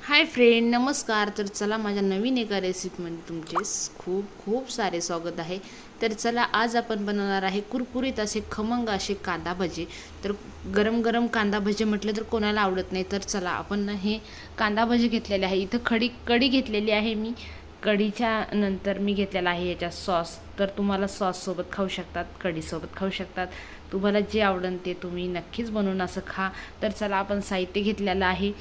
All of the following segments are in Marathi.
हाय फ्रेंड, नमस्कार. तर चला, माझ्या नवीन एका रेसिपीमध्ये तुमचे खूप खूप सारे स्वागत आहे. तर चला, आज आपण बनवणार आहे कुरकुरीत असे खमंग असे कांदा भजे. तर गरम गरम कांदा भजे म्हटलं तर कोणाला आवडत नाही. तर चला, आपण हे कांदा भजे घेतलेले आहे. इथं कढी घेतलेली आहे मी. कढीच्या नंतर मी घेतलेला आहे याच्या सॉस. तर तुम्हाला सॉससोबत खाऊ शकतात, कढीसोबत खाऊ शकतात. तुम्हाला जे आवडेल ते तुम्ही नक्कीच बनवून असं खा. तर चला, आपण साहित्य घेतलेलं आहे.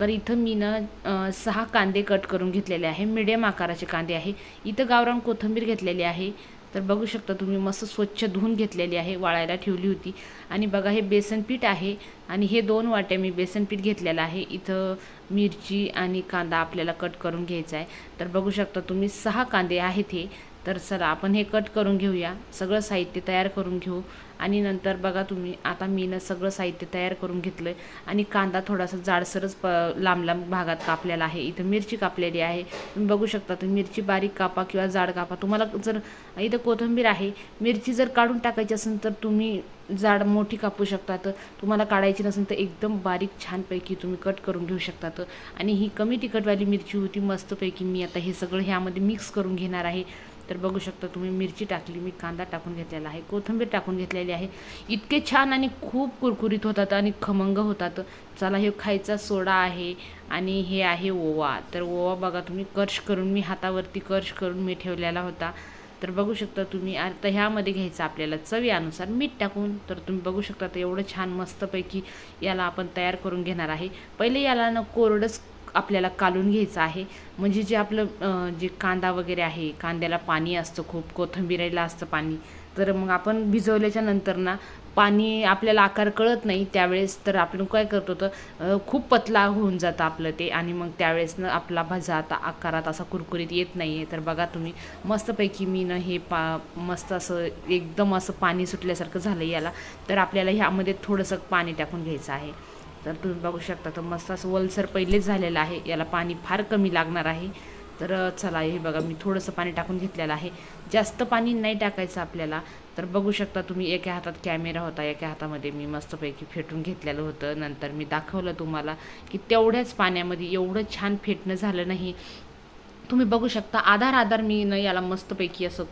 तर इथं मी ना 6 कांदे कट करून घेतलेले आहे. मिडियम आकाराचे कांदे आहे. इथं गावरान कोथिंबीर घेतलेली आहे. तर बघू शकता तुम्ही, मस्त स्वच्छ धुवून घेतलेली आहे, वाळायला ठेवली होती. आणि बघा, हे बेसन पीठ आहे आणि हे 2 वाट्या मी बेसन पीठ घेतलेलं आहे. इथं मिरची आणि कांदा आपल्याला कट करून घ्यायचा आहे. तर बघू शकता तुम्ही, 6 कांदे आहेत हे. तर चला, आपण हे कट करून घेऊया. सगळं साहित्य तयार करून घेऊ. आणि नंतर बघा तुम्ही, आता मी ना सगळं साहित्य तयार करून घेतलं आहे. आणि कांदा थोडासा जाडसरच लांब लांब भागात कापलेला आहे. इथं मिरची कापलेली आहे. तुम्ही बघू शकता, तर मिरची बारीक कापा किंवा जाड कापा. तुम्हाला जर इथं कोथिंबीर आहे, मिरची जर काढून टाकायची असेल तर तुम्ही जाड मोठी कापू शकता. तर तुम्हाला काढायची नसेल तर एकदम बारीक छानपैकी तुम्ही कट करून घेऊ शकतात. आणि ही कमी तिखटवाली मिरची होती मस्तपैकी. मी आता हे सगळं ह्यामध्ये मिक्स करून घेणार आहे. तर बघू शकता तुम्ही, मिरची टाकली, मी कांदा टाकून घेतलेला आहे, कोथिंबीर टाकून घेतलेली आहे. इतके छान आणि खूप कुरकुरीत होतात आणि खमंग होतात. चला, हे खायचा सोडा आहे आणि हे आहे ओवा. तर ओवा बघा तुम्ही, कर्श करून मी हातावरती कर्श करून मी ठेवलेला होता. तर बघू शकता तुम्ही, आता ह्यामध्ये घ्यायचं आपल्याला चवीनुसार मीठ टाकून. तर तुम्ही बघू शकता, तर एवढं छान मस्तपैकी याला आपण तयार करून घेणार आहे. पहिले याला ना कोरडंच आपल्याला कालून घ्यायचं आहे. म्हणजे जे आपलं जे कांदा वगैरे आहे, कांद्याला पाणी असतं खूप, कोथिंबीरीला असतं पाणी. तर मग आपण भिजवल्याच्या नंतर ना पाणी आपल्याला आकार कळत नाही त्यावेळेस. तर आपण काय करतो, तर खूप पतला होऊन जातं आपलं ते. आणि मग त्यावेळेस ना आपला भजा आता आकारात असा कुरकुरीत येत नाही आहे. तर बघा तुम्ही, मस्तपैकी मी ना हे मस्त असं एकदम असं पाणी सुटल्यासारखं झालं याला. तर आपल्याला ह्यामध्ये थोडंसं पाणी टाकून घ्यायचं आहे. तर तुम्ही बघू शकता, तर मस्त असं वलसर पहिलेच झालेलं आहे. याला पाणी फार कमी लागणार आहे. तर चला, हे बघा मी थोडंसं पाणी टाकून घेतलेलं आहे. जास्त पाणी नाही टाकायचं आपल्याला. तर बघू शकता तुम्ही, एका हातात कॅमेरा होता, एका हातामध्ये मी मस्तपैकी फेटून घेतलेलं होतं. नंतर मी दाखवलं तुम्हाला की तेवढ्याच पाण्यामध्ये एवढं छान फेटणं झालं नाही. तुम्ही बघू शकता, आधार मी न याला मस्तपैकी असं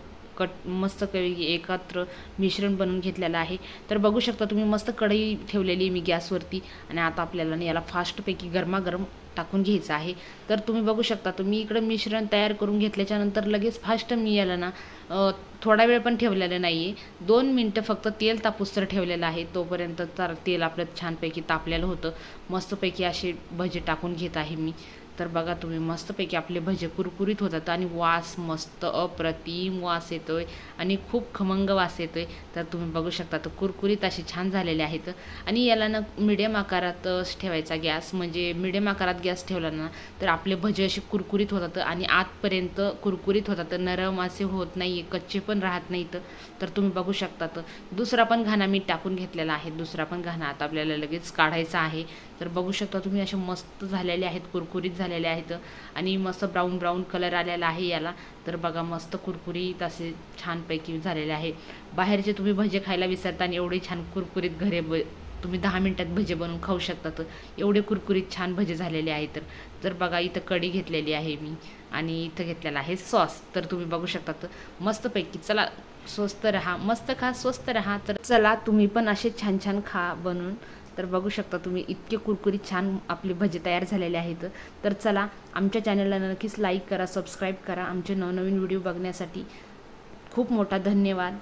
मस्तपैकी एकत्र मिश्रण बनवून घेतलेलं आहे. तर बघू शकता तुम्ही, मस्त कढई ठेवलेली मी गॅसवरती. आणि आता आपल्याला ना याला फास्टपैकी गरमागरम टाकून घ्यायचं आहे. तर तुम्ही बघू शकता, तुम्ही इकडं मिश्रण तयार करून घेतल्याच्यानंतर लगेच फास्ट मी याला ना थोडा वेळ पण ठेवलेलं नाही आहे. 2 मिनटं फक्त तेल तापूस्तर ठेवलेलं आहे. तोपर्यंत तर तेल आपलं छानपैकी तापलेलं होतं. मस्तपैकी असे भजे टाकून घेत आहे मी. तर बघा तुम्ही, मस्तपैकी आपले भजे कुरकुरीत होतात आणि वास मस्त अप्रतिम वास येतोय आणि खूप खमंग वास येतोय. तर तुम्ही बघू शकता, तर कुरकुरीत असे छान झालेले आहेत. आणि याला ना मिडियम आकारातच ठेवायचा गॅस. म्हणजे मिडियम आकारात गॅस ठेवला ना तर आपले भजे असे कुरकुरीत होतात आणि आतपर्यंत कुरकुरीत होतात, नरम असे होत नाही, कच्चे पण राहत नाहीत. तर तुम्ही बघू शकता, तर दुसरा पण घाणा मी टाकून घेतलेला आहे. दुसरा पण घाणा आता आपल्याला लगेच काढायचा आहे. तर बघू शकता तुम्ही, असे मस्त झालेले आहेत, कुरकुरीत झालेले आहेत. आणि मस्त ब्राऊन कलर आलेला आहे याला. तर बघा, मस्त कुरकुरीत असे छानपैकी झालेले आहे. बाहेरचे तुम्ही भजे खायला विसरता आणि एवढे छान कुरकुरीत तुम्ही 10 मिनिटात भजे बनवून खाऊ शकतात. एवढे कुरकुरीत छान भजे झालेले आहेत. तर बघा, इथं कढी घेतलेली आहे मी आणि इथं घेतलेला आहे सॉस. तर तुम्ही बघू शकता, तर मस्तपैकी. चला, स्वस्त रहा, मस्त खा, स्वस्त रहा. तर चला, तुम्ही पण असे छान छान खा बनवून. तर बघू शकता तुम्ही, इतके कुरकुरीत छान आपले भजे तयार झालेले आहेत. तर चला, आमच्या चॅनलला नक्कीच लाईक करा, सबस्क्राईब करा. आमचे नवनवीन व्हिडिओ बघण्यासाठी खूप मोठा धन्यवाद.